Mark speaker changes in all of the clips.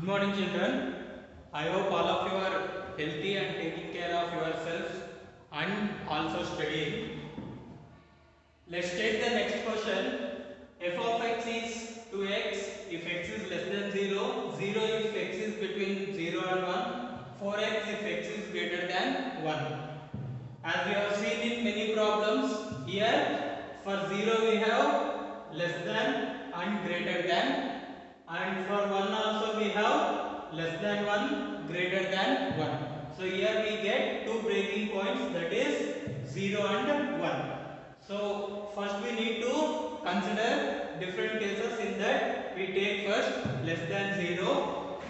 Speaker 1: morning, children. I hope all of you are healthy and taking care of yourselves and also studying. Let's take the next question. F of x is 2x if x is less than 0, 0 if x is between 0 and 1, 4x if x is greater than 1. As we have seen in many problems, here for 0 we have less than and greater than, and for 1 also we have less than 1 greater than 1. So here we get two breaking points, that is 0 and 1. So first we need to consider different cases. In that we take first less than 0.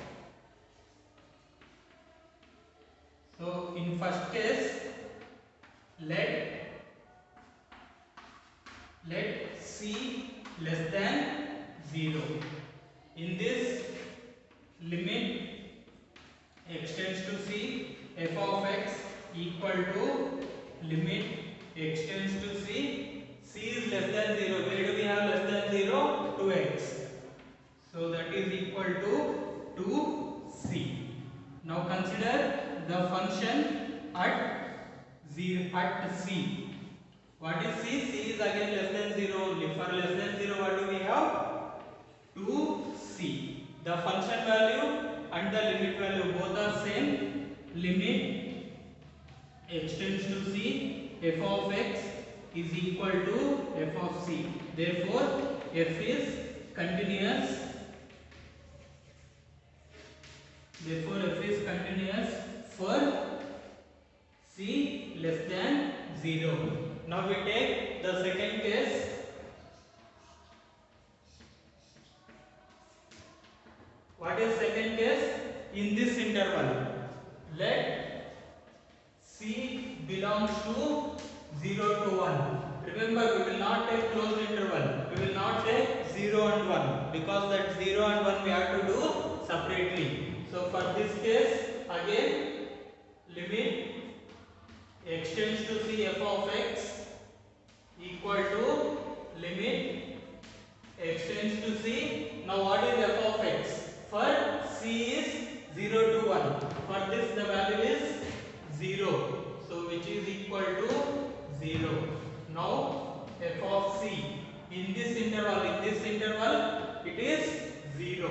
Speaker 1: So in first case, let c less than 0. In this, limit extends to c, f of x equal to limit extends to c. C is less than 0. Where do we have less than 0? 2x. So that is equal to 2c. Now consider the function at c. What is c? C is again less than 0 only. For less than 0, what do we have? 2c. The function value and the limit value both are same. Limit extends to c, f of x is equal to f of c. Therefore, f is continuous. Therefore, f is continuous for c less than 0. Now we take the second case. What is second case? In this interval, let c belongs to 0 to 1. Remember, we will not take closed interval. We will not take 0 and 1 because that 0 and 1 we have to do separately. So for this case, again limit extends to c, f of x equal to limit extends to c. Now what is f of x? For c is 0 to 1. For this the value is 0. So which is equal to 0. Now f of c in this interval it is 0.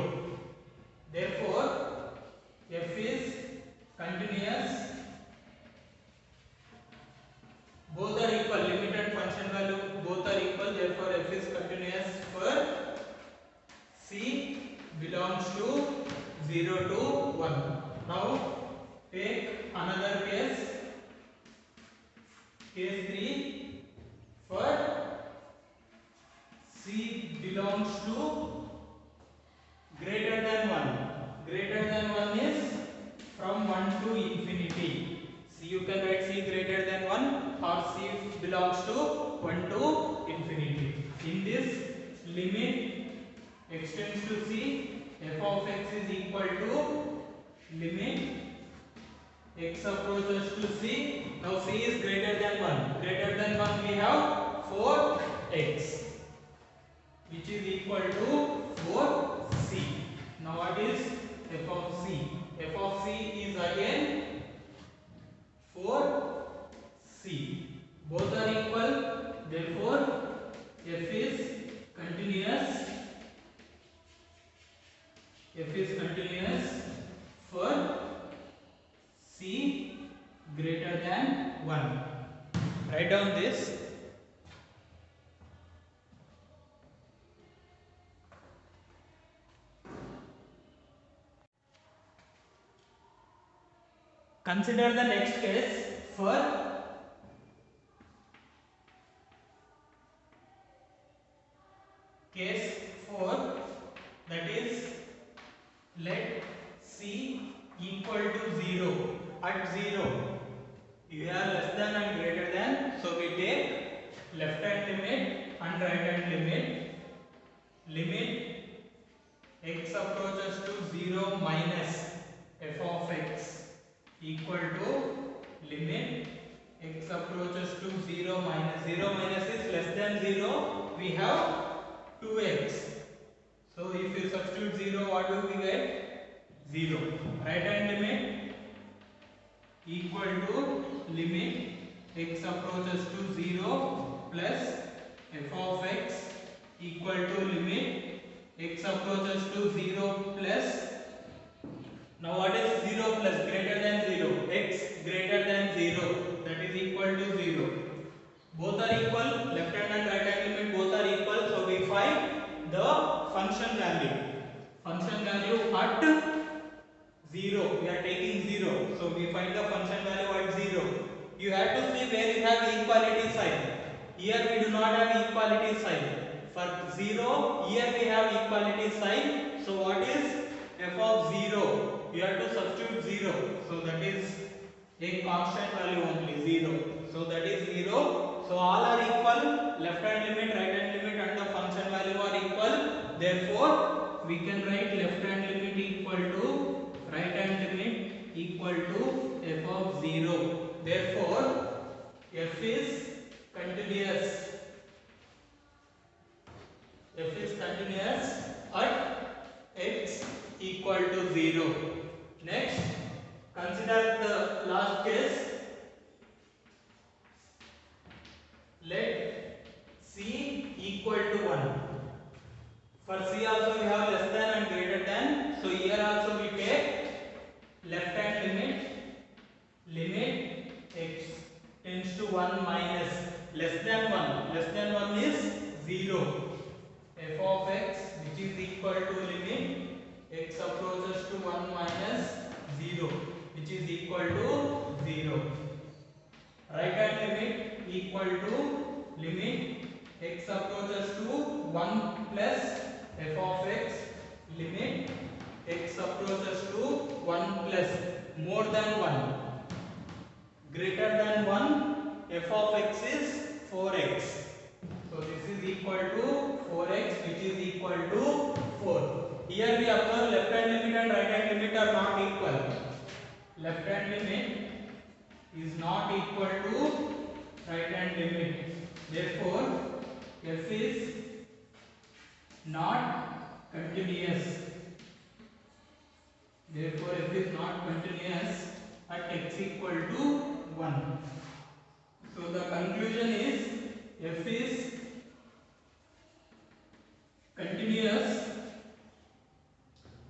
Speaker 1: Therefore f is continuous. Both are equal, limit and function value both are equal. Therefore f is continuous for c belongs to 0 to 1. Now take another case. Case 3, for c belongs to greater than 1. Greater than 1 is from 1 to infinity. So you can write c greater than 1 or c belongs to 1 to infinity. In this, limit extends to c, f of x is equal to limit x approaches to c. Now c is greater than 1. Greater than 1 we have 4x, which is equal to 4c. Now what is f of c? F of c is again 4c. Both are equal. Therefore f is continuous. F is continuous for c greater than 1. Write down this. Consider the next case for case 4, that is let c equal to 0. At 0 you are less than and greater than, so we take left hand limit and right hand limit. Limit x approaches to 0 minus f of x equal to limit x approaches to 0 minus 0 minus is less than 0. We have 2x. So if you substitute 0, what do we get? 0. Right hand limit equal to limit x approaches to 0 plus f of x equal to limit x approaches to 0 plus, now what is 0 plus greater than 0? X greater than 0, that is equal to 0. Both are equal, left hand and right hand limit both are equal, so we find the function value. Function value at 0, we are taking 0, so we find the function value at 0. You have to see where you have equality sign. Here we do not have equality sign. For 0, here we have equality sign. So what is f of 0? You have to substitute 0. So that is a constant value only, 0. So that is 0. So all are equal. Left hand limit, right hand limit and the function value are equal. Therefore, we can write left hand limit equal to right hand limit equal to f of 0. Therefore, f is continuous. F is continuous at x equal to 0. Next, consider the last case. Let c equal to 1. For c also we have less than and greater than. So here also we take left hand limit x tends to 1 minus less than 1. Less than 1 is 0. F of x which is equal to limit x approaches to 1 minus 0 which is equal to 0. Right hand limit equal to limit x approaches to 1 plus f of x limit x approaches to 1 plus more than 1 greater than 1 f of x is 4x. So this is equal to 4x which is equal to 4. Here we observe left hand limit and right hand limit are not equal. Left hand limit is not equal to right hand limit. Therefore, f is not continuous. Therefore, f is not continuous at x equal to 1. So the conclusion is f is continuous.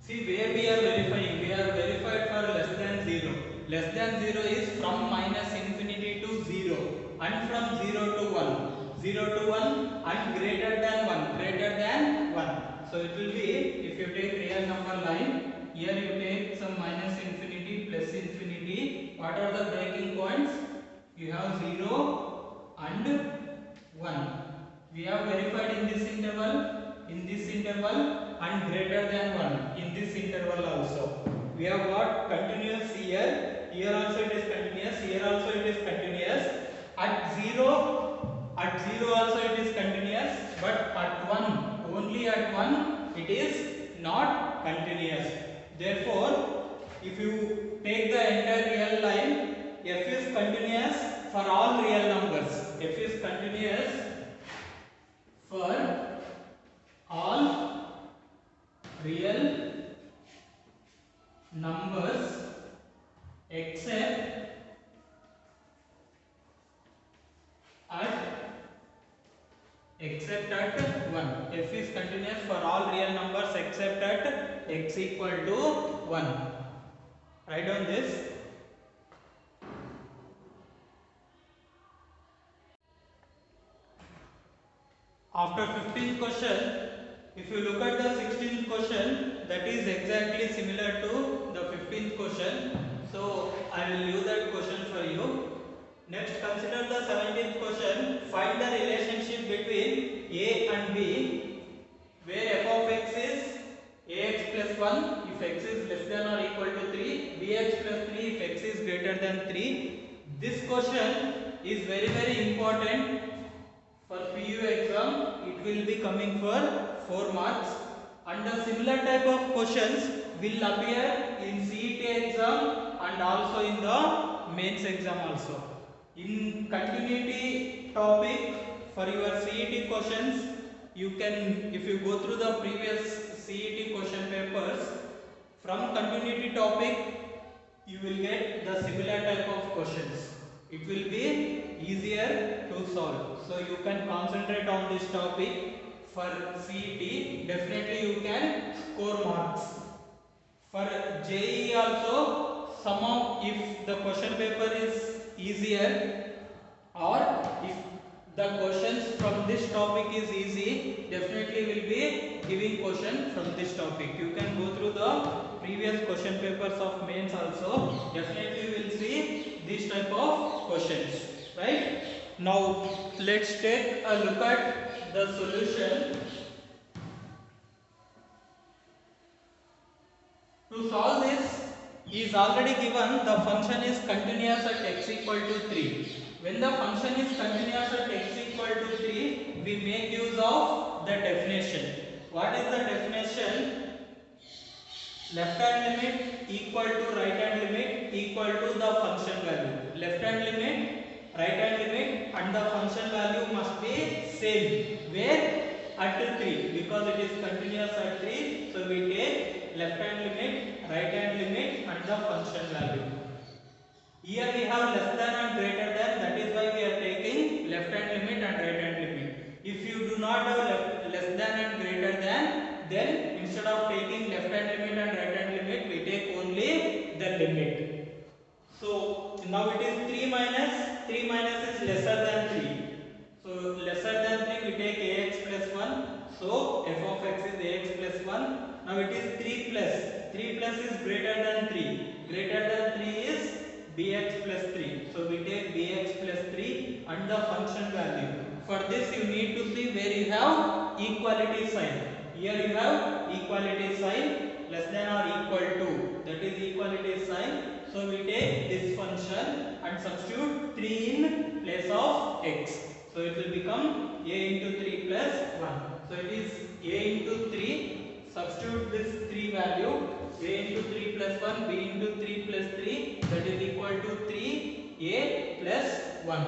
Speaker 1: See where we are verifying. We are verified for less than 0. Less than 0 is from minus infinity to 0 and from 0 to 1. 0 to 1 and greater than 1. Greater than 1. So it will be, if you take real number line, here you take some minus infinity plus infinity. What are the breaking points? You have 0 and 1. We have verified in this interval and greater than 1 in this interval also. We have got continuous here. Here also it is continuous. Here also it is continuous. At 0 also it is continuous. But at 1, only at 1 it is not continuous. Therefore, if you take the entire real line, f is continuous for all real numbers. F is continuous for all real numbers except at 1. F is continuous for all real numbers except at x equal to 1. Write down this. After 15th question, if you look at the 16th question, that is exactly similar to the 15th question. So I will leave that question for you. Next, consider the 17th question. Find the relationship between a and b, where f of x is ax plus 1 if x is less than or equal to 3, bx plus 3 if x is greater than 3. This question is very important. For PU exam, it will be coming for 4 marks, and the similar type of questions will appear in CET exam and also in the mains exam also. In continuity topic for your CET questions, you can, if you go through the previous CET question papers, from continuity topic you will get the similar type of questions. It will be easier to solve. So you can concentrate on this topic. For CET, definitely you can score marks. For JEE also, some of, if the question paper is easier or if the questions from this topic is easy, definitely will be giving question from this topic. You can go through the previous question papers of mains also. Definitely you will see this type of questions, right? Now let's take a look at the solution. To solve this, is already given the function is continuous at x equal to 3. When the function is continuous at x equal to 3, we make use of the definition. What is the definition? Left hand limit equal to right hand limit equal to the function value. Left hand limit, right hand limit and the function value must be same. Where? At 3, because it is continuous at 3. So we take left hand limit, right hand limit and the function value. Here we have less than and greater than, that is why we are taking left hand limit and right hand limit. If you do not have less than and greater than, then instead of taking left hand limit and right hand limit, we take only the limit. So now it is 3 minus is lesser than 3. So lesser than 3 we take ax plus 1. So f of x is ax plus 1. Now it is 3 plus. 3 plus is greater than 3. Greater than 3 is bx plus 3. So we take bx plus 3 and the function value. For this you need to see where you have equality sign. Here you have equality sign, less than or equal to. That is equality sign. So we take this function and substitute 3 in place of x. So it will become a into 3 plus 1. So it is a into 3. Substitute this 3 value. A into 3 plus 1, b into 3 plus 3, that is equal to 3a plus 1.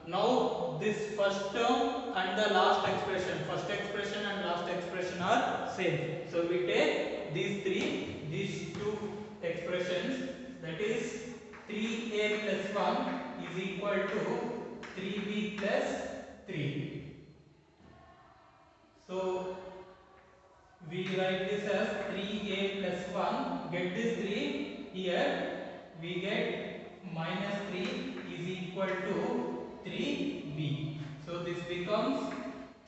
Speaker 1: Now this first term and the last expression, first expression and last expression are same. So we take these two expressions, that is 3a plus 1 is equal to 3b plus 3. So we write this as 3a plus 1, get this 3 here, we get minus 3 is equal to 3b. So this becomes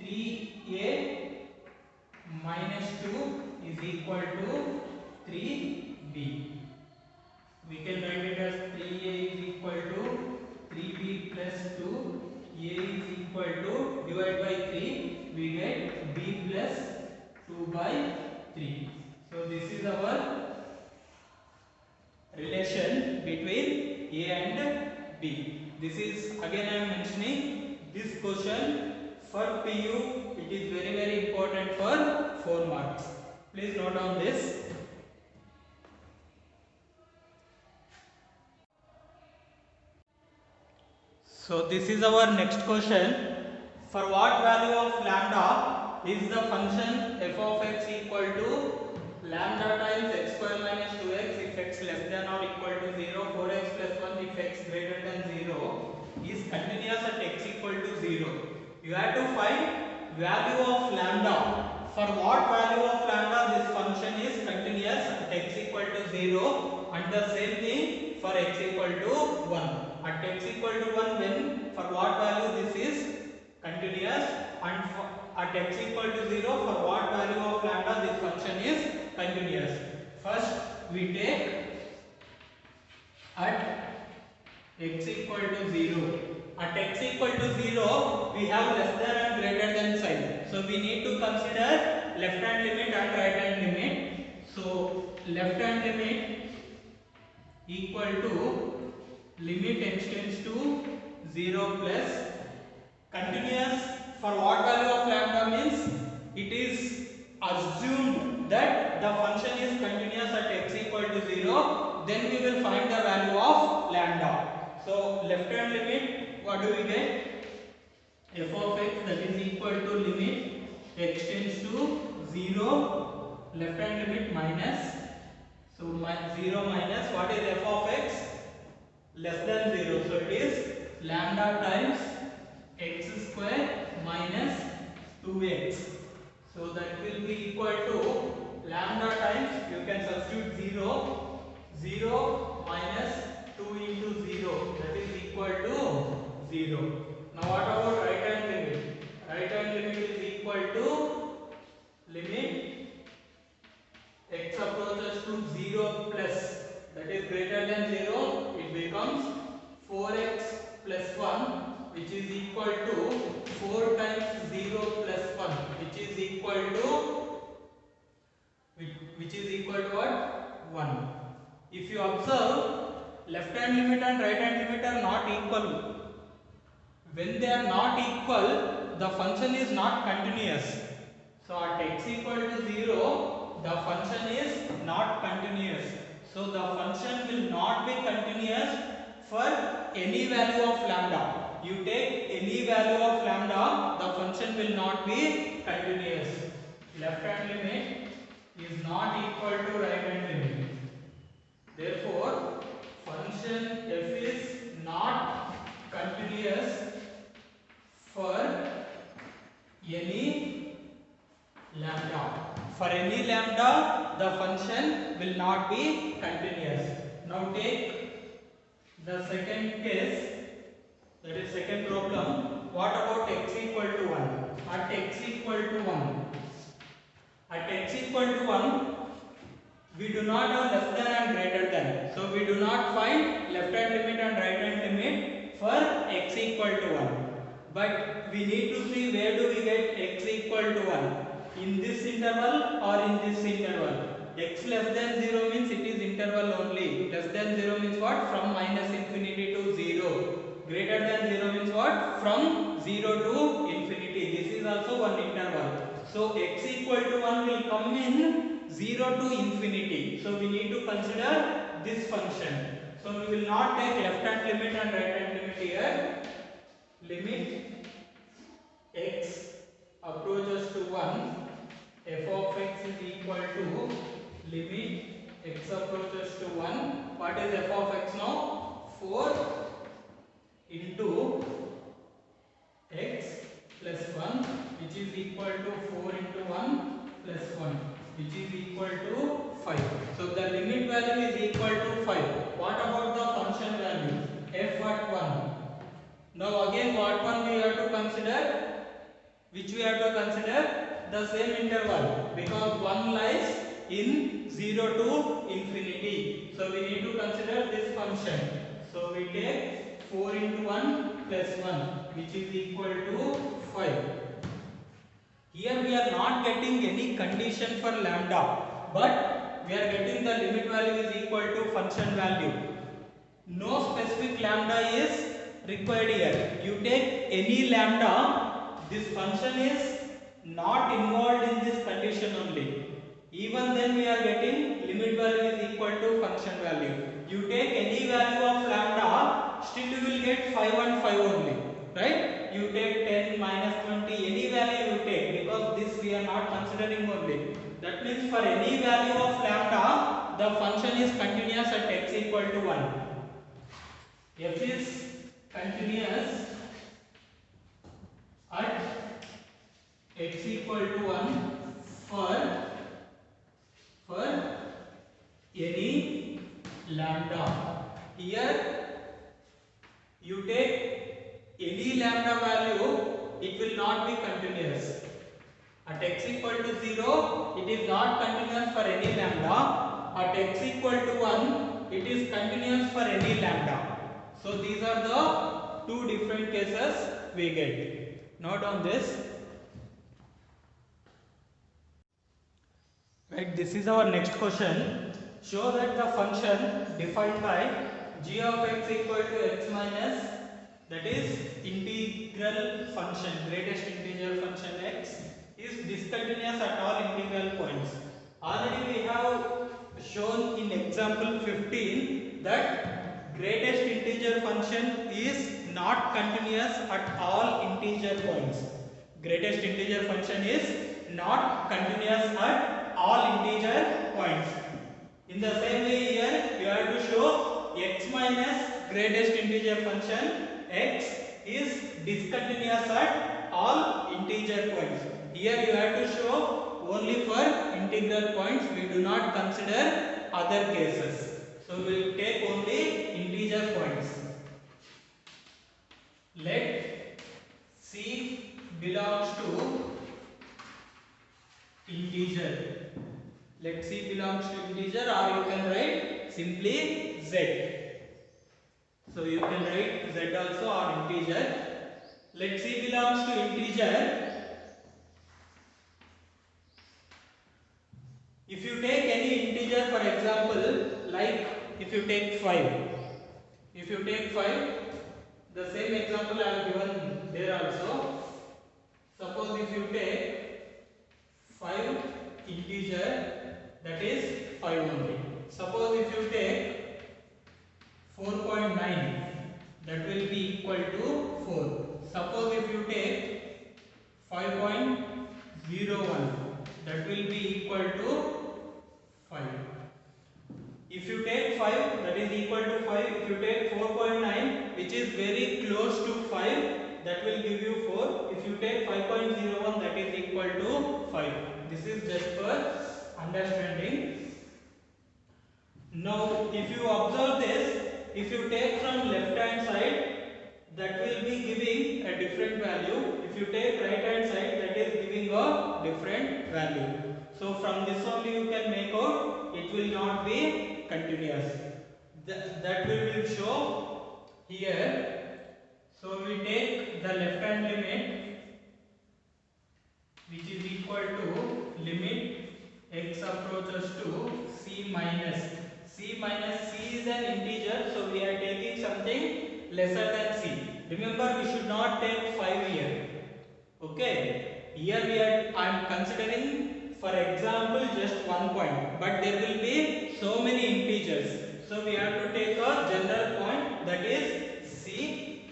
Speaker 1: 3a minus 2 is equal to 3b. We can write it as 3a is equal to 3b plus 2, a is equal to, divide by 3, we get b plus 2 by 3. So this is our relation between A and B. This is, again I am mentioning, this question for PU it is very important for 4 marks. Please note down this. So this is our next question. For what value of lambda is the function f of x equal to lambda times x square minus 2x if x less than or equal to 0, 4x plus 1 if x greater than 0 is continuous at x equal to 0. You have to find value of lambda. For what value of lambda this function is continuous at x equal to 0, and the same thing for x equal to 1. At x equal to 1, when for what value this is continuous, and for at x equal to 0 for what value of lambda this function is continuous. First we take at x equal to 0. At x equal to 0 we have less than and greater than sign. So we need to consider left hand limit and right hand limit. So left hand limit equal to limit x tends to 0 plus continuous. For what value of lambda means it is assumed that the function is continuous at x equal to 0, then we will find the value of lambda. So left hand limit, what do we get? F of x, that is equal to limit x tends to 0, left hand limit minus. 0 minus what is f of x less than 0. So it is lambda times x square minus 2x. So that will be equal to lambda times, you can substitute 0 minus 2 into 0, that is equal to 0. Now what about right hand limit? Right hand limit is equal to limit x approaches to 0 plus, that is greater than 0, it becomes 4x plus 1, which is equal to 4 times 0 plus 1, which is equal to what? 1. If you observe, left hand limit and right hand limit are not equal. When they are not equal, the function is not continuous. So at x equal to 0, the function is not continuous. So the function will not be continuous for any value of lambda. You take any value of lambda, the function will not be continuous. Left hand limit is not equal to right hand limit. Therefore, function f is not continuous for any lambda. For any lambda, the function will not be continuous. Now take the second case, that is second problem. What about x equal to 1? At x equal to 1, we do not have less than and greater than. So we do not find left hand limit and right hand limit for x equal to 1. But we need to see where do we get x equal to 1. In this interval or in this interval. X less than 0 means it is interval only. Less than 0 means what? From minus infinity to 0. Greater than 0 means what? From 0 to infinity. This is also one interval. So x equal to 1 will come in 0 to infinity. So we need to consider this function. So we will not take left hand limit and right hand limit here. Limit x approaches to 1, f of x is equal to limit x approaches to 1. What is f of x now? 4 into x plus 1, which is equal to 4 into 1 plus 1, which is equal to 5. So the limit value is equal to 5. What about the function value? F at 1. Now again what one we have to consider? Which we have to consider? The same interval, because 1 lies in 0 to infinity. So we need to consider this function. So we take 4 into 1 plus 1, which is equal to 5. Here we are not getting any condition for lambda, but we are getting the limit value is equal to function value. No specific lambda is required here. You take any lambda, this function is not involved in this condition only. Even then we are getting limit value is equal to function value. You take any value of lambda, still you will get 5 and 5 only, right? You take 10, minus 20, any value you take, because this we are not considering only. That means for any value of lambda, the function is continuous at x equal to 1. F is continuous at x equal to 1 for any lambda. Here you take any lambda value, it will not be continuous. At x equal to 0, it is not continuous for any lambda. At x equal to 1, it is continuous for any lambda. So these are the two different cases we get. Note on this. Right, this is our next question. Show that the function defined by g of x equal to x minus, that is integral function, greatest integer function x, is discontinuous at all integral points. Already we have shown in example 15 that greatest integer function is not continuous at all integer points. Greatest integer function is not continuous at all integer points. In the same way, greatest integer function x is discontinuous at all integer points. Here you have to show only for integral points. We do not consider other cases. So we will take only integer points. Let C belongs to integer. Let C belongs to integer, or you can write simply Z. So you can write Z also or integer. Let C belongs to integer. If you take any integer, for example, like if you take 5. If you take 5, the same example I have given there also. Suppose if you take 5 integer, that is 5 only. Suppose if you take 4.9, that will be equal to 4. Suppose if you take 5.01, that will be equal to 5. If you take 5, that is equal to 5. If you take 4.9, which is very close to 5, that will give you 4. If you take 5.01, that is equal to 5. This is just for understanding. Now, if you observe this, if you take from left hand side, that will be giving a different value. If you take right hand side, that is giving a different value. So from this only you can make out it will not be continuous. That we will show here. So we take the left hand limit, which is equal to limit x approaches to c minus. C is an integer, so we are taking something lesser than c. Remember, we should not take 5 here. Okay, here I am considering, for example, just 1 point, but there will be so many integers. So we have to take a general point, that is c.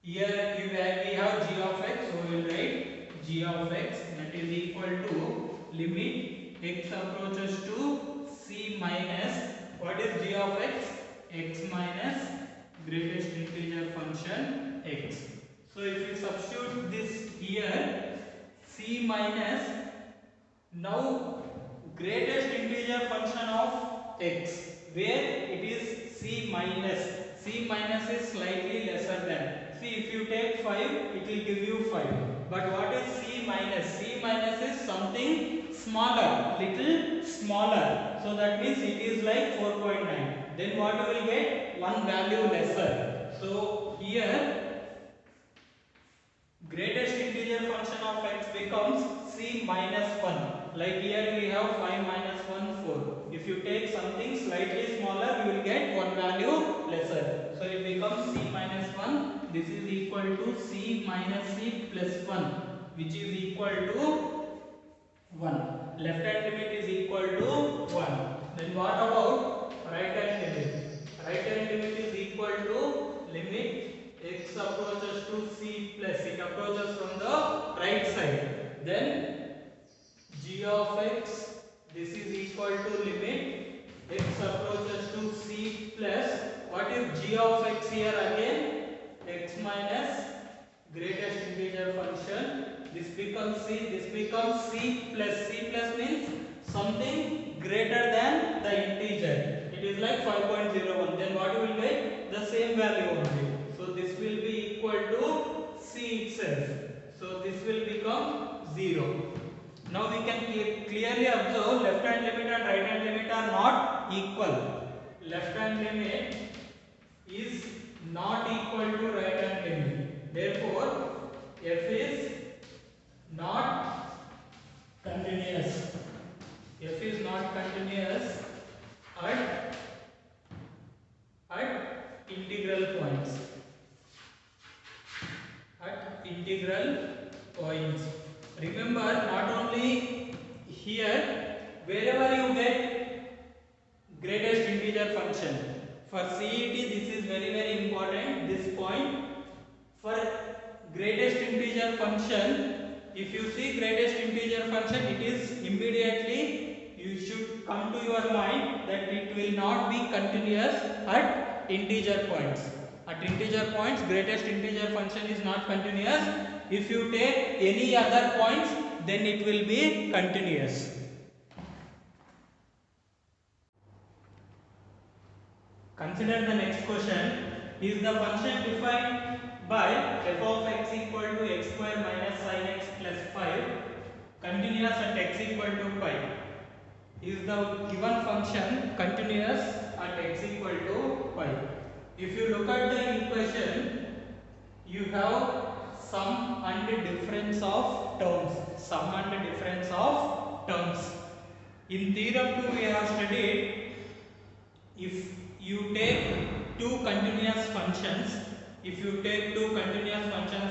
Speaker 1: Here we have g of x, so we will write g of x, that is equal to limit x approaches to c minus, what is g of x? X minus greatest integer function x. So if you substitute this here, c minus, now greatest integer function of x, where it is c minus. C minus is slightly lesser than. See, if you take 5, it will give you 5. But what is c minus? C minus is something smaller, little smaller. So that means it is like 4.9. Then what you will get? One value lesser. So here greatest integer function of x becomes c minus 1. Like here we have 5 minus 1, 4. If you take something slightly smaller, you will get one value lesser. So it becomes c minus 1. This is equal to c minus c plus 1, which is equal to 1. Left hand limit is equal to 1. Then what about right hand limit? Right hand limit is equal to limit x approaches to c plus, it approaches from the right side. Then g of x, this is equal to limit x approaches to c plus, what is g of x here again? X minus greatest integer function. This becomes c, this becomes c plus. C plus means something greater than the integer. It is like 5.01. Then what you will get? The same value only. So this will be equal to c itself. So this will become 0. Now we can clearly observe left hand limit and right hand limit are not equal. Left hand limit is not equal to right hand limit. Therefore, f is not continuous. F is not continuous at integral points. At integral points. Remember, not only here, wherever you get greatest integer function. For CET, this is very, very important, this point. For greatest integer function, if you see greatest integer function, it is immediately, you should come to your mind that it will not be continuous at integer points. At integer points, greatest integer function is not continuous. If you take any other points, then it will be continuous. Consider the next question. Is the function defined by f of x equal to x square minus sin x plus 5 continuous at x equal to pi? Is the given function continuous at x equal to pi? If you look at the equation, you have sum and difference of terms. Sum and difference of terms. In theorem 2 we have studied, if you take two continuous functions,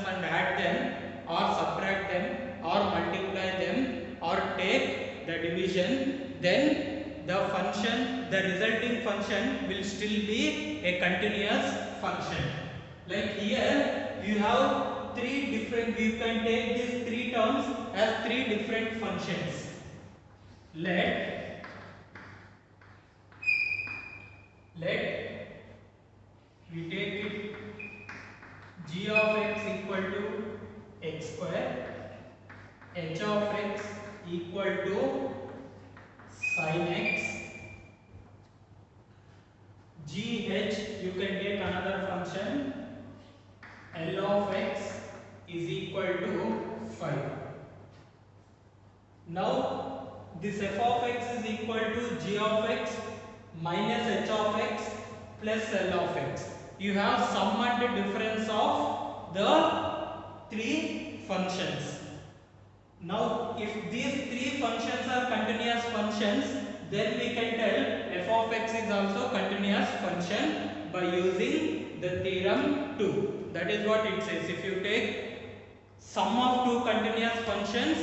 Speaker 1: and add them or subtract them or multiply them or take the division, then the resulting function will still be a continuous function. Like here you have you can take these three terms as three different functions. Let we take it g of x equal to x square, h of x equal to sin x, gh you can take another function, L of x is equal to 5. Now this f of x is equal to g of x minus h of x plus L of x. You have sum and difference of the three functions. Now if these three functions are continuous functions, then we can tell f of x is also continuous function by using the theorem 2. That is what it says. If you take sum of two continuous functions,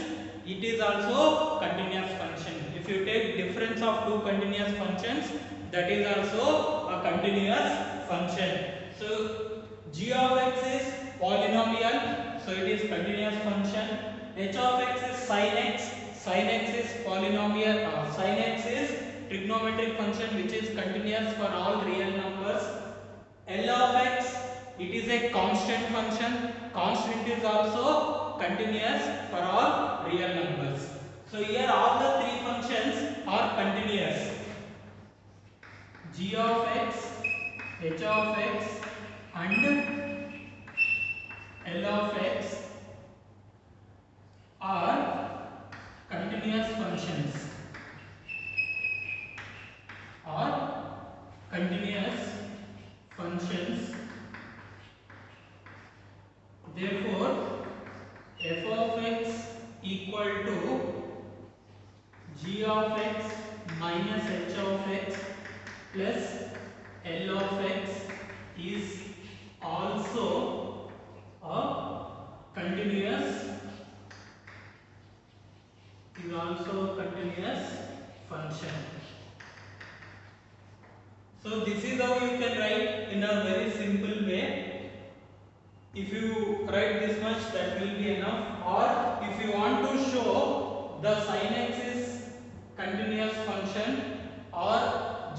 Speaker 1: it is also continuous function. If you take difference of two continuous functions, that is also a continuous function. So g of x is polynomial, so it is continuous function. H of x is sin x. Sin x is polynomial. Sin x is trigonometric function which is continuous for all real numbers. L of x, it is a constant function. Constant is also continuous for all real numbers. So here all the three functions are continuous. G of x, h of x and L of x are continuous functions. Therefore, f of x equal to g of x minus h of x plus L of x is also a continuous function. So this is how you can write in a very simple way. If you write this much, that will be enough. Or if you want to show the sin x is continuous function or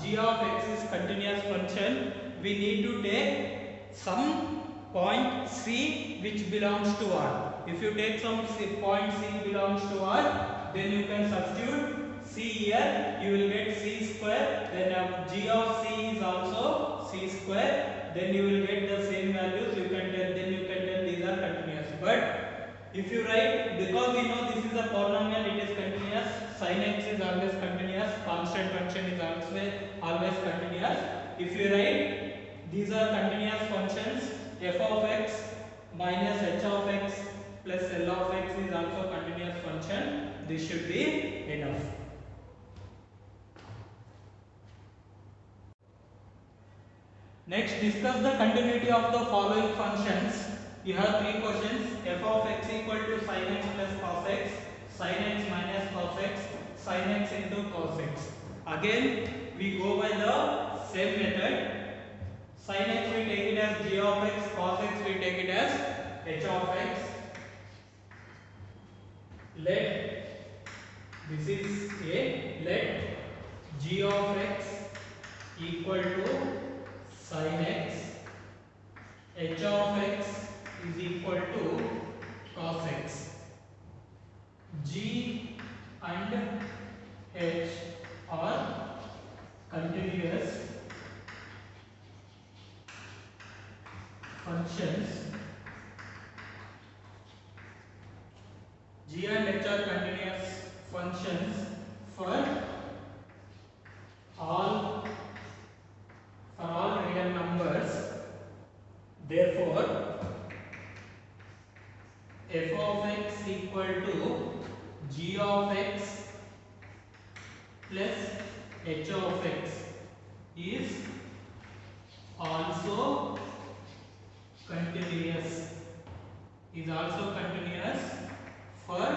Speaker 1: g of x is continuous function, we need to take some point C which belongs to R. If you take some point C belongs to R, then you can substitute C here, you will get C square, then g of C is also C square, then you will get the same values, you can tell these are continuous. But if you write, because we know this is a polynomial, it is continuous, sin x is always continuous, constant function is always continuous. If you write these are continuous functions, f of x minus h of x plus L of x is also continuous function, this should be enough. Next, discuss the continuity of the following functions. You have three questions: f of x equal to sin x plus cos x, sin x minus cos x, sin x into cos x. Again, we go by the same method. Sin x we take it as g of x, cos x we take it as h of x. Let g of x equal to sin x, h of x is equal to cos x. G and h are continuous functions. G and h are continuous functions for all real numbers. Therefore, f of x equal to g of x plus h of x is also continuous. For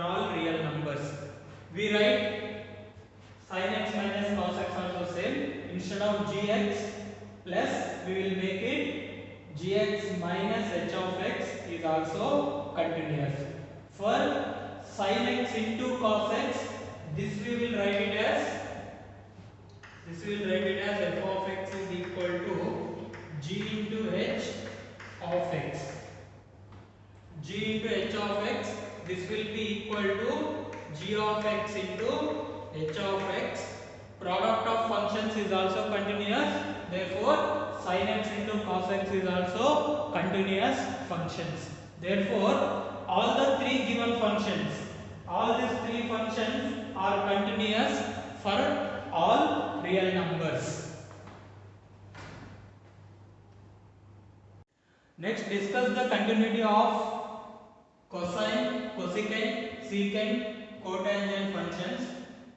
Speaker 1: all real numbers. We write sin x minus cos x also same. Instead of gx plus, we will make it gx minus h of x is also continuous. For sin x into cos x, this we will write it as f of x is equal to g into h of x. G into h of x, this will be equal to g of x into h of x. Product of functions is also continuous. Therefore, sin x into cos x is also continuous functions. Therefore, all the three given functions, all these three functions are continuous for all real numbers. Next, discuss the continuity of cosine, cosecant, secant, cotangent functions.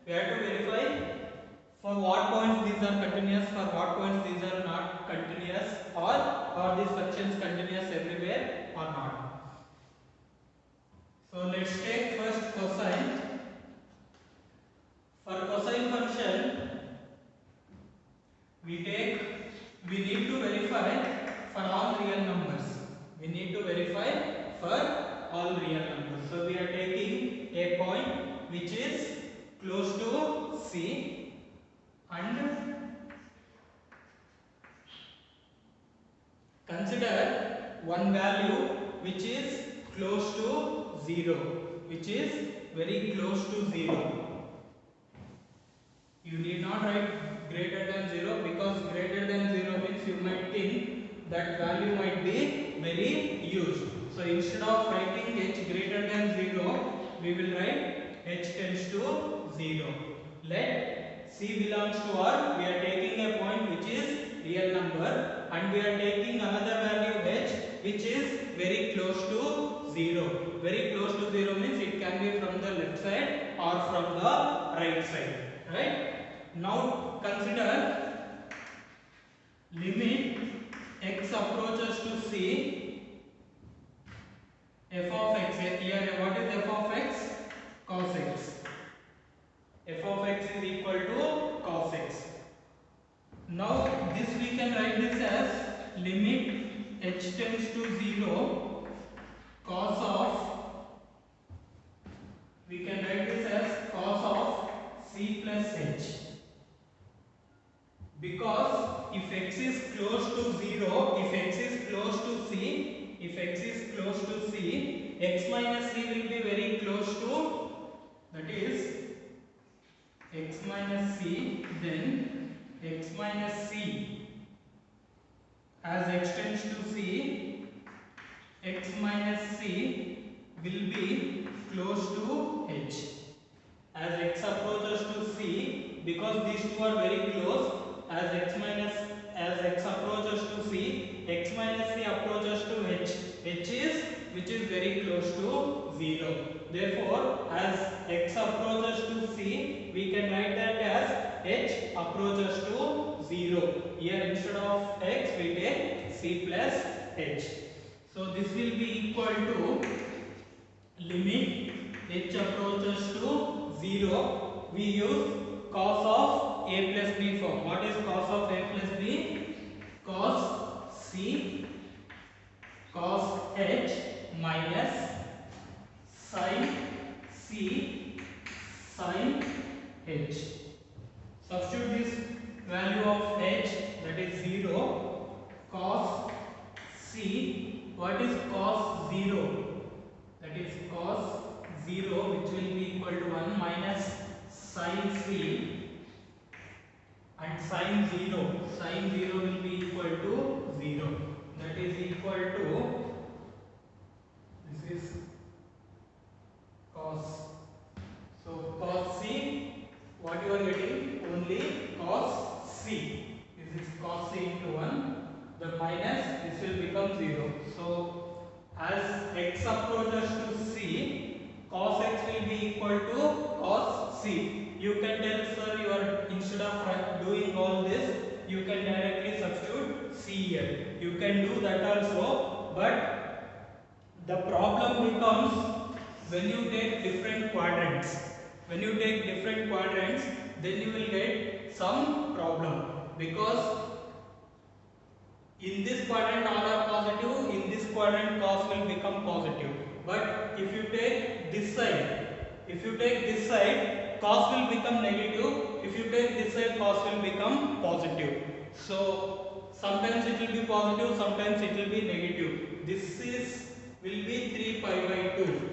Speaker 1: We have to verify for what points these are continuous, for what points these are not continuous, or are these functions continuous everywhere or not. So let's take first cosine. For cosine function, we need to verify for all real numbers. So we are taking a point which is close to C and consider one value which is close to 0, which is very close to 0. You need not write greater than 0, because greater than 0 means you might think that value might be very huge. So instead of writing h greater than 0, we will write h tends to 0. Let C belongs to R. We are taking a point which is real number, and we are taking another value h which is very close to 0. Very close to 0 means it can be from the left side or from the right side. Right? Now consider limit x approaches to C, f of x. Here what is f of x? Cos x. F of x is equal to cos x. Now this we can write this as limit h tends to 0 cos of, we can write this as cos of C plus h. Because if x is close to 0, if x is close to C, x minus C will be very close to, that is x minus C, then x minus C as x tends to C, x minus C will be close to h. As x approaches to C, because these two are very close, as x approaches to C, x minus C approaches to h, which is very close to 0. Therefore, as x approaches to C, we can write that as h approaches to 0. Here instead of x, we take C plus h. So this will be equal to limit h approaches to 0. We use cos of a plus b form. What is cos of a plus b? Cos C cos h minus sin C sin h. So substitute this value of h, that is 0, cos c. What is cos 0? That is cos 0, which will be equal to 1 minus sin c, and sin 0 will be equal to 0. That is equal to, this is cos. So cos c, what you are getting? Only cos c. This is cos c into 1. The minus, this will become 0. So as x approaches to c, cos x will be equal to cos c. You can tell, sir, you are, instead of doing all this, you can directly substitute c here. You can do that also, but the problem becomes when you take different quadrants. When you take different quadrants, then you will get some problem, because in this quadrant all are positive, in this quadrant cos will become positive. But if you take this side, cos will become negative. If you take this side, cos will become positive. So sometimes it will be positive, sometimes it will be negative. This will be 3 pi by 2.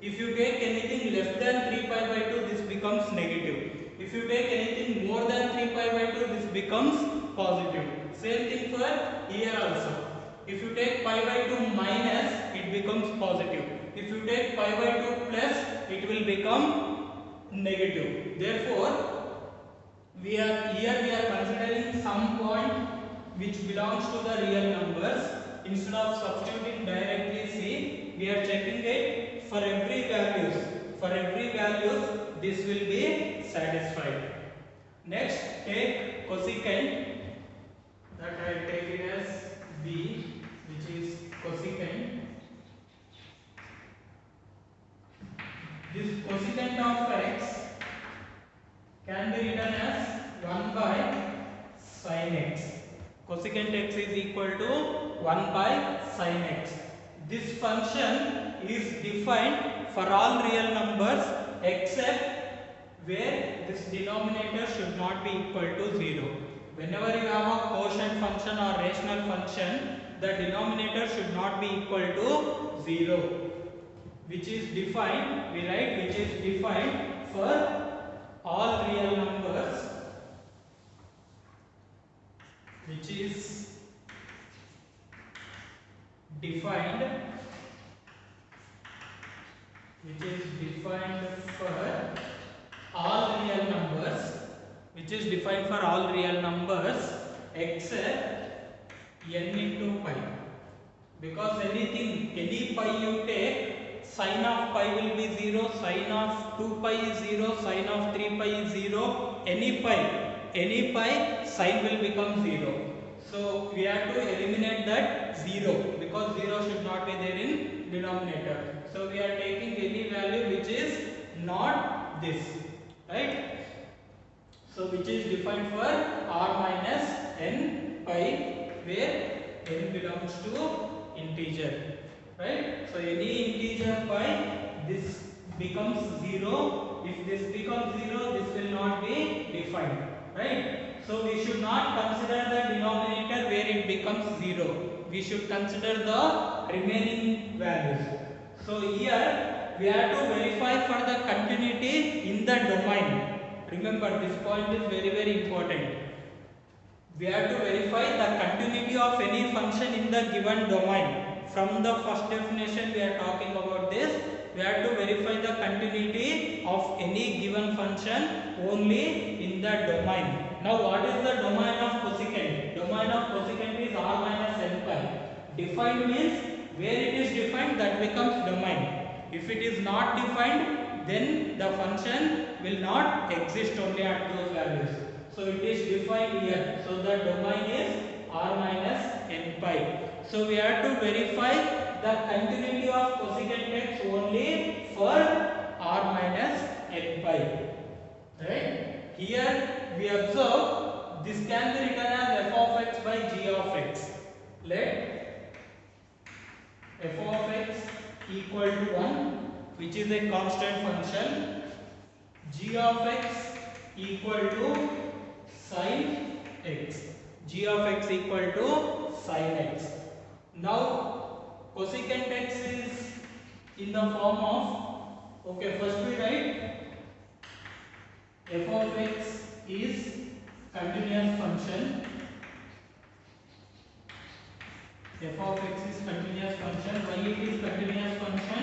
Speaker 1: If you take anything less than 3 pi by 2, this becomes negative. If you take anything more than 3 pi by 2, this becomes positive. Same thing for here also. If you take pi by 2 minus, it becomes positive. If you take pi by 2 plus, it will become negative. Therefore, we are considering some point which belongs to the real numbers. Instead of substituting directly c, we are checking it for every values. For every values, this will be satisfied. Next, take cosecant. That I will take it as b, which is cosecant. This cosecant of x can be written as 1 by sin x. Cosecant x is equal to 1 by sin x. This function is defined for all real numbers except where this denominator should not be equal to 0. Whenever you have a quotient function or rational function, the denominator should not be equal to 0. Which is defined, we write, which is defined for all real numbers, which is defined for all real numbers, except n into pi. Because any pi you take, sin of pi will be 0, sin of 2 pi is 0, sin of 3 pi is 0. Any pi, sin will become 0. So we have to eliminate that 0, because 0 should not be there in denominator. So we are taking any value which is not this, right? So which is defined for r minus n pi, where n belongs to integer, right? So any integer pi, this becomes 0. If this becomes 0, this will not be defined, right? So we should not consider the denominator where it becomes 0. We should consider the remaining values. So here we have to verify for the continuity in the domain. Remember, this point is very, very important. We have to verify the continuity of any function in the given domain. From the first definition we are talking about this. We have to verify the continuity of any given function only in the domain. Now what is the domain of cosecant? Domain of cosecant is r minus n pi. Defined means where it is defined, that becomes domain. If it is not defined, then the function will not exist only at those values. So it is defined here. So the domain is r minus n pi. So we have to verify the continuity of cosecant x only for r minus n pi. Right? Here we observe this can be written as f of x by g of x. Let f of x equal to 1, which is a constant function, g of x equal to sin x. G of x equal to sin x. Now cosecant x is in the form of, okay, first we write f of x is continuous function. F of x is continuous function. Why it is continuous function?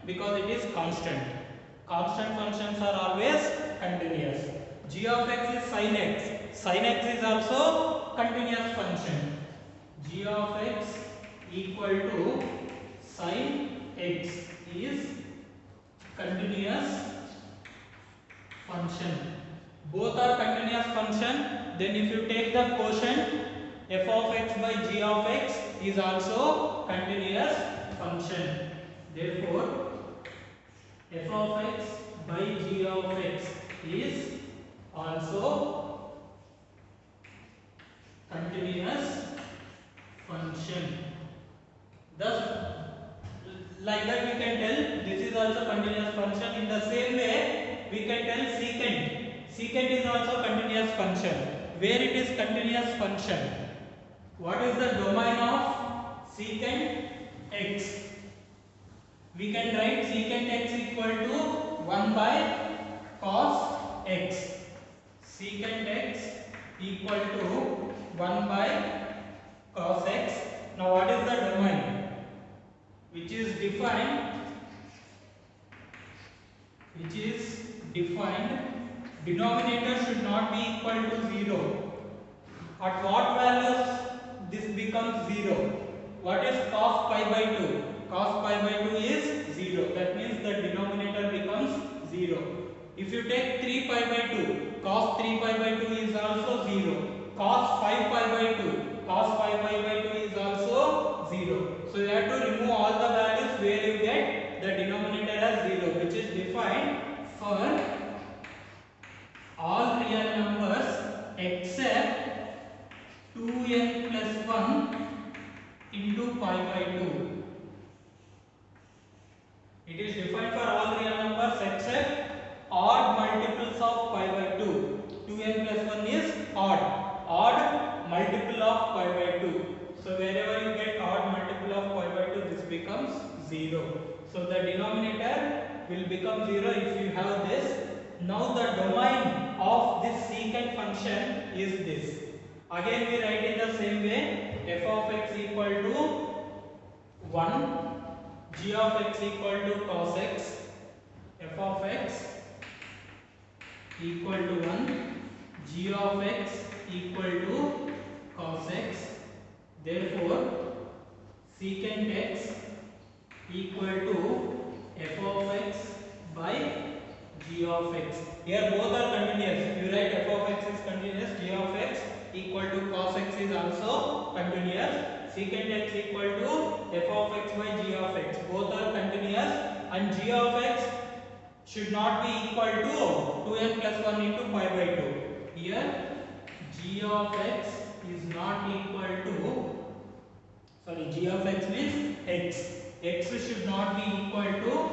Speaker 1: Because it is constant. Constant functions are always continuous. G of x is sin x. Sin x is also continuous function. G of x equal to sin x is continuous function. Both are continuous function. Then if you take the quotient, f of x by g of x is also continuous function. Therefore, f of x by g of x is also continuous function. Thus, like that we can tell this is also continuous function. In the same way, we can tell secant. Secant is also continuous function. Where it is continuous function? What is the domain of secant x? We can write secant x equal to 1 by cos x. Secant x equal to 1 by cos x. Now what is the domain? Which is defined, denominator should not be equal to 0. At what values this becomes 0? What is cos pi by 2? Cos pi by 2 is 0. That means the denominator becomes 0. If you take 3 pi by 2, cos 3 pi by 2 is also 0. Cos 5 pi by 2, cos 5 pi by 2 is also 0. So you have to remove all the values where you get the denominator as 0, which is defined for all real numbers except 2n plus 1 into pi by 2. It is defined for all real numbers except odd multiples of pi by 2. 2n plus 1 is odd multiple of pi by 2. So wherever you get odd multiple of pi by 2, this becomes 0. So the denominator will become 0 if you have this. Now the domain of this secant function is this. Again we write in the same way, f of x equal to 1, g of x equal to cos x, f of x equal to 1, g of x equal to cos x. Therefore, secant x equal to f of x by g of x. Here both are continuous. You write f of x is continuous, g of x equal to cos x is also continuous. Secant x equal to f of x by g of x. Both are continuous, and g of x should not be equal to 2n plus 1 into pi by 2. Here g of x is not equal to, g of x means x. X should not be equal to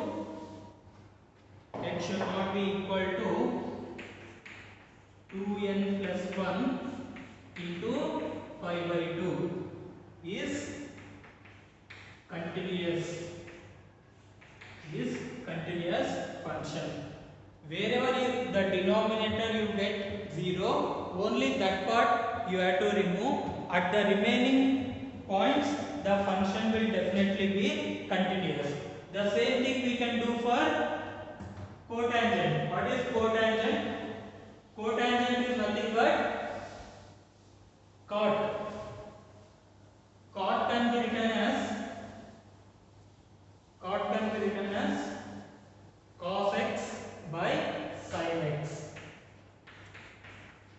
Speaker 1: 2n plus 1 into pi by 2 is continuous function. Wherever the denominator you get 0, only that part you have to remove. At the remaining points, the function will definitely be continuous. The same thing we can do for cotangent. What is cotangent? Cotangent is nothing but cot. Cot can be written as cos x by sin x.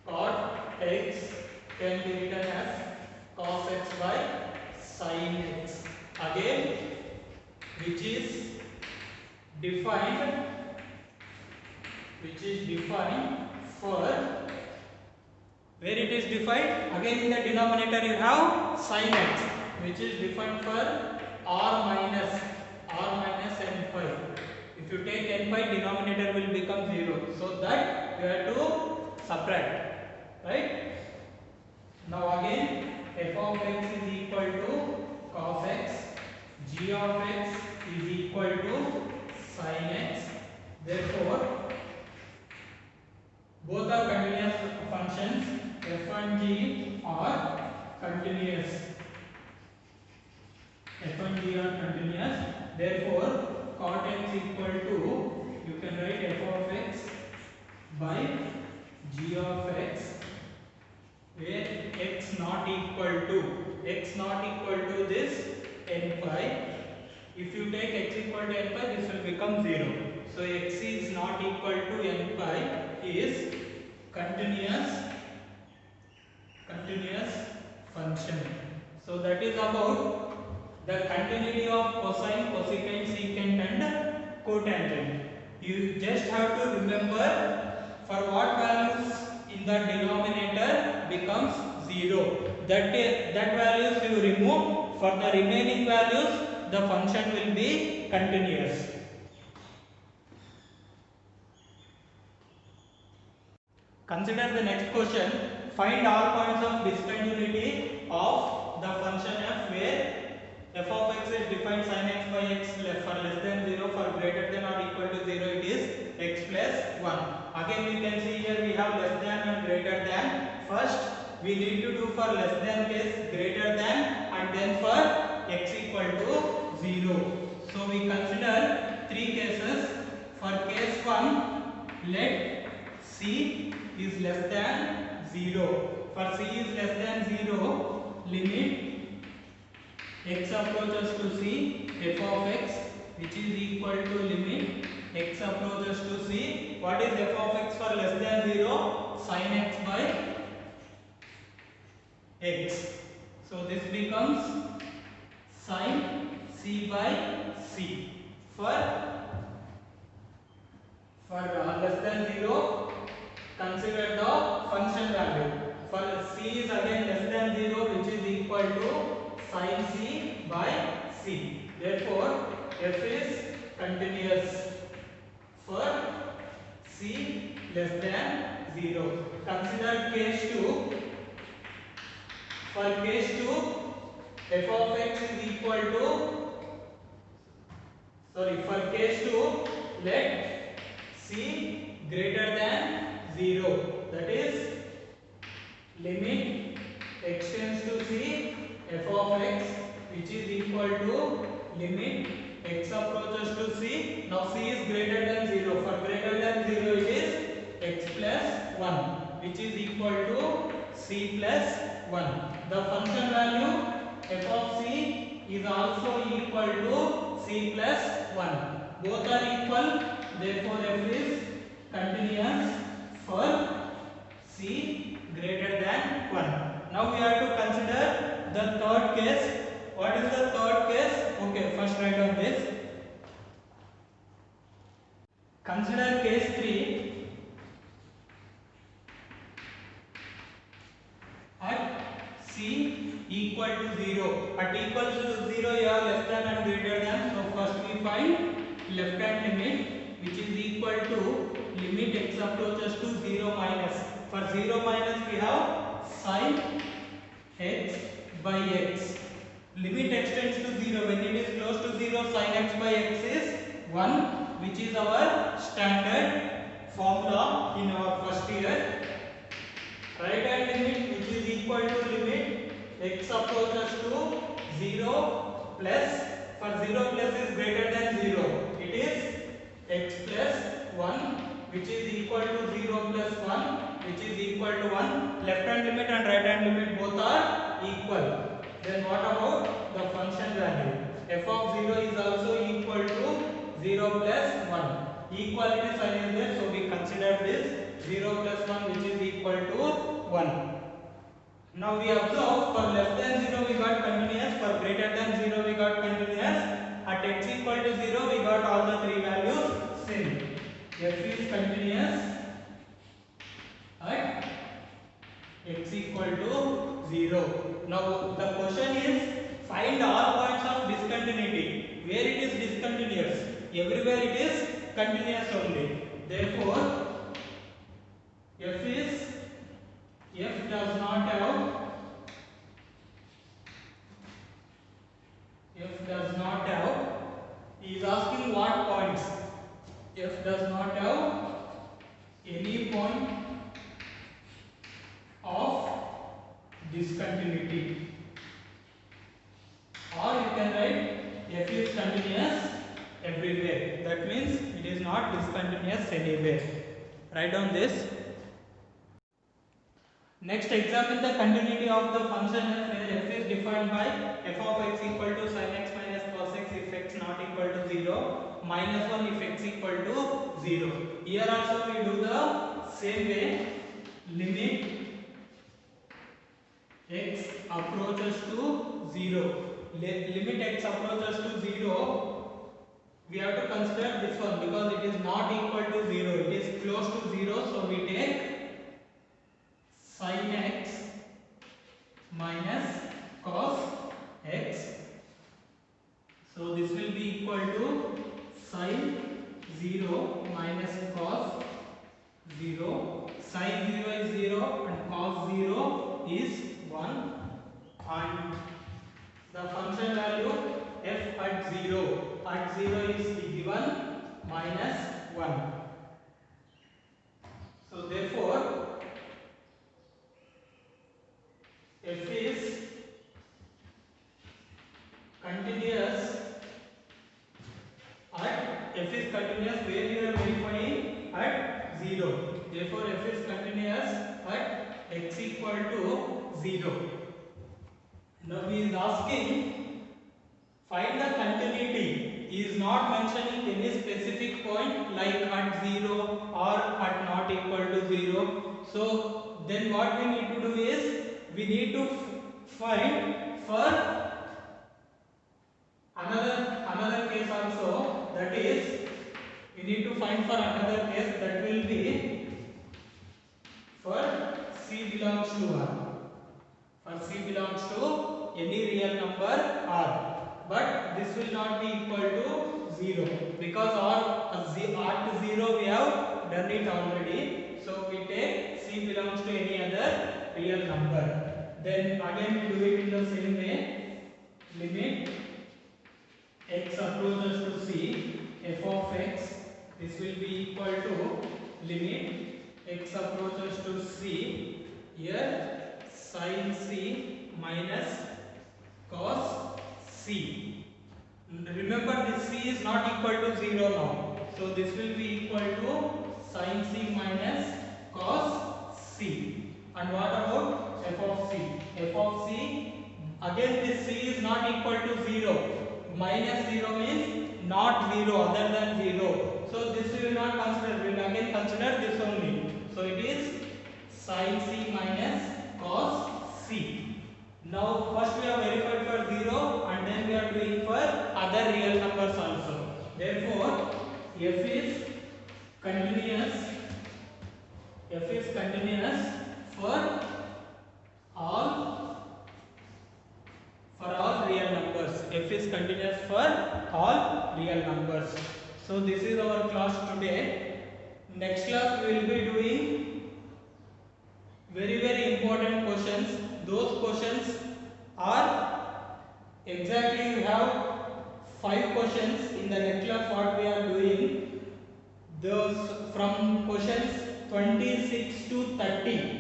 Speaker 1: Cot x can be written as cos x by sin x. Again, which is defined for, where it is defined, again in the denominator you have sin x, which is defined for r minus n pi. If you take n pi, denominator will become 0. So that you have to subtract. right? Now again f of x is equal to cos x, g of x is equal to sin x. Therefore both are continuous functions. F and g are continuous. F and g are continuous. Therefore cot x equal to, you can write f of x by g of x, where x not equal to this n pi. If you take x equal to n pi, this will become 0. So x is not equal to n pi is continuous function. So that is about the continuity of cosine, cosecant, secant and cotangent. You just have to remember for what values in the denominator becomes 0. That values you remove. For the remaining values, the function will be continuous. Consider the next question. Find all points of discontinuity of the function f, where f of x is defined sin x by x for less than 0, for greater than or equal to 0 it is x plus 1. Again we can see here we have less than and greater than. First we need to do for less than case greater than, and then for x equal to 0. So we consider three cases. For case 1, let c is less than 0. For c is less than 0, limit x approaches to c, f of x, which is equal to limit x approaches to c. What is f of x for less than 0? Sin x by x. So this becomes sin c by c. For less than 0, consider the function value. For c is again less than 0, which is equal to sin c by c. Therefore f is continuous for c less than 0. Consider case 2. For case 2, f of x is equal to, for case 2, let c greater than 0. That is limit x tends to c, f of x, which is equal to limit x approaches to c. Now c is greater than 0. For greater than 0 it is x plus 1, which is equal to c plus 1. The function value f of c is also equal to c plus 1. Both are equal. Therefore f is continuous for c greater than 1. Now we have to consider the third case. What is the third case? Okay, first write on this. Consider case 3. At c equal to 0. At equals to 0 you have less than and greater than. So first we find left hand limit, which is equal to limit x approaches to 0 minus. For 0 minus we have sin x by x. Limit x tends to 0. When it is close to 0, sin x by x is 1, which is our standard formula in our first year. Right hand limit, which is equal to limit x approaches to 0 plus, for 0 plus is greater than 0, it is x plus 1, which is equal to 0 plus 1, which is equal to 1. Left hand limit and right hand limit both are equal. Then what about the function value? F of 0 is also equal to 0 plus 1. Equality sign is there, so we consider this 0 plus 1, which is equal to 1. Now we observe for less than 0 we got continuous, for greater than 0 we got continuous. At x equal to 0 we got all the three values same. F is continuous at x equal to 0. Now the question is, find all points of discontinuity. Where it is discontinuous? Everywhere it is continuous only. Therefore f have any point of discontinuity, or you can write f is continuous everywhere. That means it is not discontinuous anywhere. Write down this. Next, examine the continuity of the function f where f is defined by f of x equal to sin x minus cos x if x not equal to 0, minus 1 if x equal to 0. Here also we do the same way. Limit x approaches to 0. Limit x approaches to 0. We have to consider this one because it is not equal to 0. It is close to 0. So we take sin x minus cos x. So this will be equal to sin 0 minus cos 0. Sin 0 is 0 and cos 0 is 1, and the function value f at 0 is given minus 1. So therefore f is continuous where you are verifying at 0. Therefore f is continuous at x equal to 0. Now he is asking find the continuity. He is not mentioning any specific point like at 0 or at not equal to 0. So then what we need to do is we need to find for another case also, that is we need to find for another case, that will be for c belongs to R. For c belongs to any real number R, but this will not be equal to 0 because R to 0 we have done it already. So we take c belongs to any other real number. Then again we do it in the same way. Limit x approaches to c, f of x, this will be equal to limit x approaches to c, here sin c minus cos c. Remember this c is not equal to 0 now. So this will be equal to sin c minus cos c. And what about f of c? F of c, again this c is not equal to 0. Minus 0 means not 0, other than 0. So this we will not consider. We will again consider this only. So it is sin c minus cos c. Now first we have verified for 0 and then we are doing for other real numbers also. Therefore f is continuous for all real numbers. F is continuous for all real numbers. So this is our class today. Next class we will be doing very important questions. Those questions are exactly we have 5 questions in the next class. What we are doing, those from questions 26 to 30.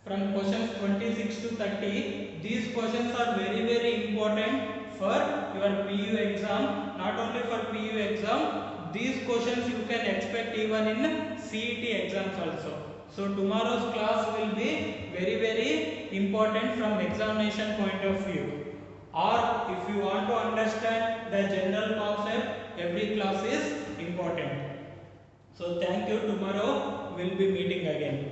Speaker 1: From questions 26 to 30, these questions are very important for your PU exam. Not only for PU exam, these questions you can expect even in CET exams also. So tomorrow's class will be very important from examination point of view. Or if you want to understand the general concept, every class is important. So thank you. Tomorrow we will be meeting again.